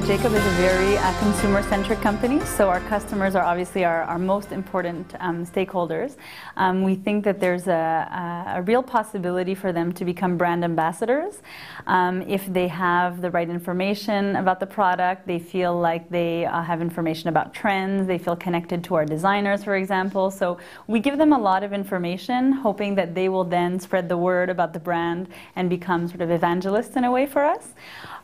Jacob is a very consumer-centric company, so our customers are obviously our most important stakeholders. We think that there's a real possibility for them to become brand ambassadors. If they have the right information about the product, they feel like they have information about trends, they feel connected to our designers, for example. So we give them a lot of information, hoping that they will then spread the word about the brand and become sort of evangelists in a way for us.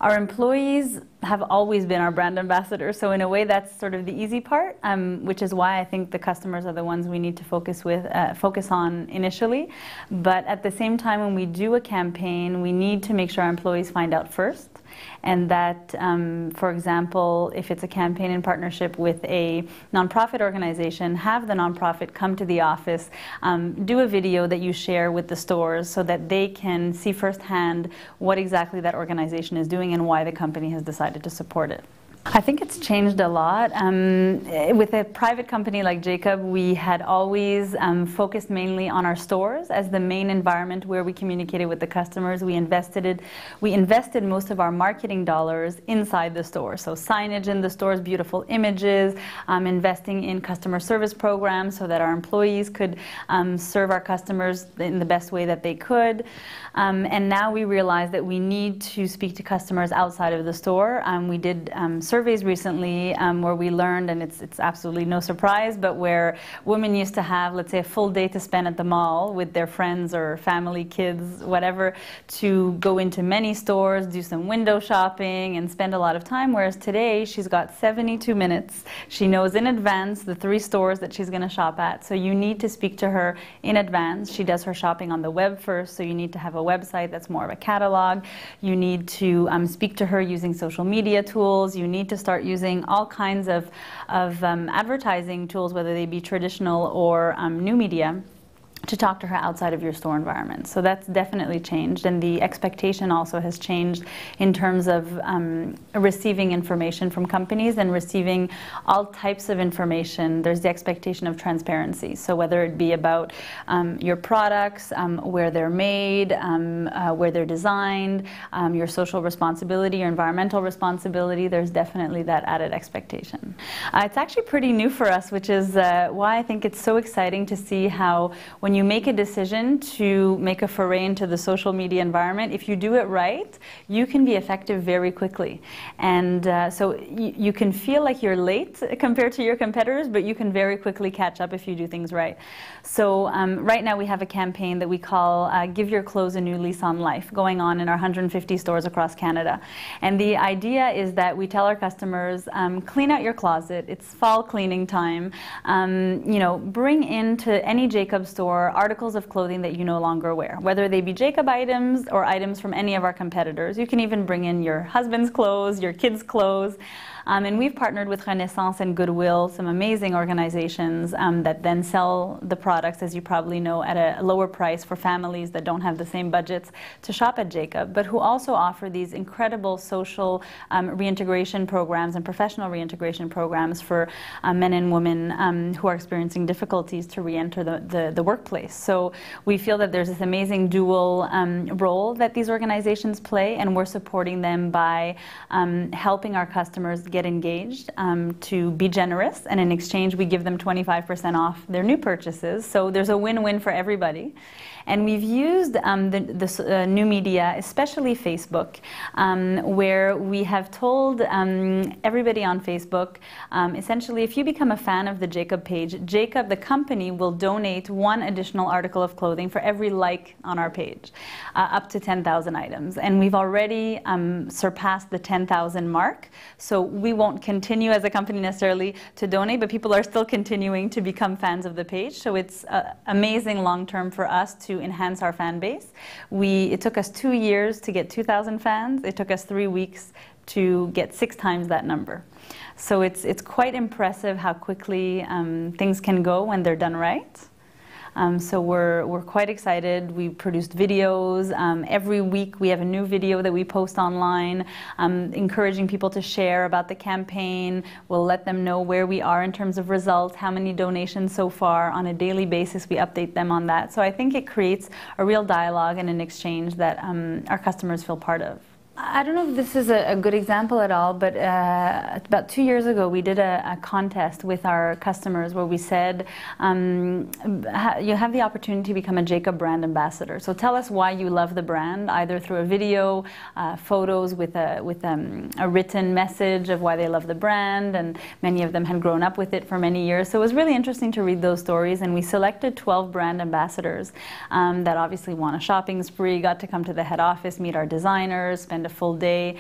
Our employees have always been our brand ambassadors, so in a way that's sort of the easy part, which is why I think the customers are the ones we need to focus on initially. But at the same time, when we do a campaign, we need to make sure our employees find out first. And that, for example, if it's a campaign in partnership with a nonprofit organization, have the nonprofit come to the office, do a video that you share with the stores so that they can see firsthand what exactly that organization is doing and why the company has decided to support it. I think it's changed a lot. With a private company like Jacob, we had always focused mainly on our stores as the main environment where we communicated with the customers. We invested most of our marketing dollars inside the store. So signage in the stores, beautiful images, investing in customer service programs so that our employees could serve our customers in the best way that they could. And now we realize that we need to speak to customers outside of the store. We did surveys recently where we learned, and it's absolutely no surprise, but where women used to have, let's say, a full day to spend at the mall with their friends or family, kids, whatever, to go into many stores, do some window shopping, and spend a lot of time, whereas today she's got 72 minutes. She knows in advance the 3 stores that she's going to shop at, so you need to speak to her in advance. She does her shopping on the web first, so you need to have a website that's more of a catalog. You need to speak to her using social media tools. You need to start using all kinds of advertising tools, whether they be traditional or new media, to talk to her outside of your store environment. So that's definitely changed, and the expectation also has changed in terms of receiving information from companies and receiving all types of information. There's the expectation of transparency. So whether it be about your products, where they're made, where they're designed, your social responsibility, your environmental responsibility, there's definitely that added expectation. It's actually pretty new for us, which is why I think it's so exciting to see how when you make a decision to make a foray into the social media environment, if you do it right, you can be effective very quickly. And so you can feel like you're late compared to your competitors, but you can very quickly catch up if you do things right. So right now we have a campaign that we call Give Your Clothes a New Lease on Life, going on in our 150 stores across Canada. And the idea is that we tell our customers, clean out your closet. It's fall cleaning time. You know, bring into any Jacob store articles of clothing that you no longer wear, whether they be Jacob items or items from any of our competitors. You can even bring in your husband's clothes, your kids' clothes. And we've partnered with Renaissance and Goodwill, some amazing organizations that then sell the products, as you probably know, at a lower price for families that don't have the same budgets to shop at Jacob, but who also offer these incredible social reintegration programs and professional reintegration programs for men and women who are experiencing difficulties to re-enter the workplace. So we feel that there's this amazing dual role that these organizations play, and we're supporting them by helping our customers get engaged, to be generous, and in exchange we give them 25% off their new purchases. So there's a win-win for everybody. And we've used the new media, especially Facebook, where we have told everybody on Facebook, essentially, if you become a fan of the Jacob page, Jacob, the company, will donate 1 additional article of clothing for every like on our page, up to 10,000 items. And we've already surpassed the 10,000 mark, so we won't continue as a company necessarily to donate, but people are still continuing to become fans of the page. So it's amazing long-term for us to enhance our fan base. It took us 2 years to get 2,000 fans. It took us 3 weeks to get 6 times that number. So it's quite impressive how quickly things can go when they're done right. So we're quite excited. We produced videos. Every week we have a new video that we post online, encouraging people to share about the campaign. We'll let them know where we are in terms of results, how many donations so far. On a daily basis we update them on that. So I think it creates a real dialogue and an exchange that our customers feel part of. I don't know if this is a good example at all, but about 2 years ago we did a contest with our customers where we said you have the opportunity to become a Jacob brand ambassador. So tell us why you love the brand, either through a video, photos with a written message of why they love the brand, and many of them had grown up with it for many years. So it was really interesting to read those stories, and we selected 12 brand ambassadors that obviously won a shopping spree, got to come to the head office, meet our designers, spend a full day,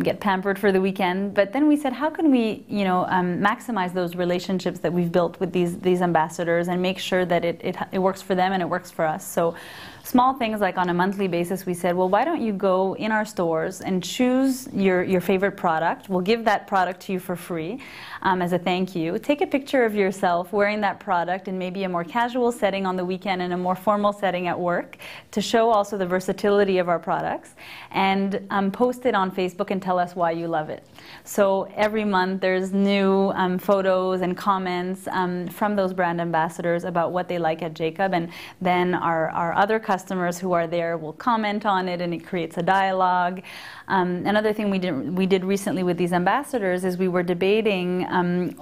get pampered for the weekend. But then we said, how can we, maximize those relationships that we've built with these ambassadors and make sure that it works for them and it works for us? So small things like on a monthly basis, we said, well, why don't you go in our stores and choose your favorite product? We'll give that product to you for free as a thank you. Take a picture of yourself wearing that product in maybe a more casual setting on the weekend and a more formal setting at work to show also the versatility of our products, and post it on Facebook and tell us why you love it. So every month there's new photos and comments from those brand ambassadors about what they like at Jacob, and then our other customers who are there will comment on it, and it creates a dialogue. Another thing we did recently with these ambassadors is we were debating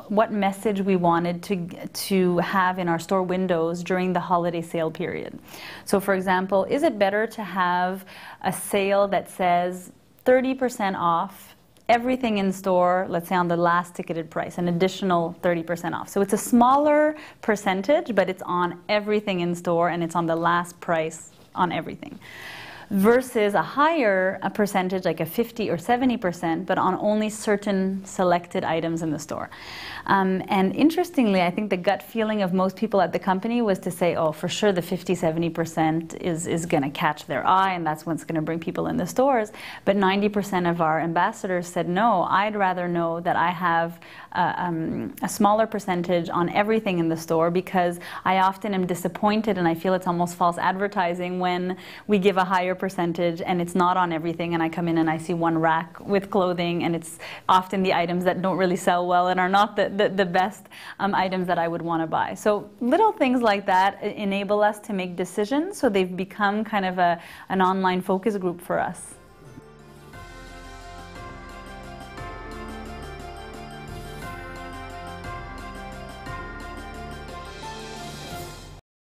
what message we wanted to have in our store windows during the holiday sale period. So for example, is it better to have a sale that says 30% off everything in store, let's say on the last ticketed price, an additional 30% off. So it's a smaller percentage, but it's on everything in store and it's on the last price on everything. Versus a higher percentage, like a 50 or 70%, but on only certain selected items in the store. And interestingly, I think the gut feeling of most people at the company was to say, oh, for sure the 50, 70% is going to catch their eye, and that's what's going to bring people in the stores. But 90% of our ambassadors said, no, I'd rather know that I have a smaller percentage on everything in the store, because I often am disappointed and I feel it's almost false advertising when we give a higher percentage and it's not on everything, and I come in and I see one rack with clothing, and it's often the items that don't really sell well and are not the best items that I would want to buy. So little things like that enable us to make decisions, so they've become kind of an online focus group for us.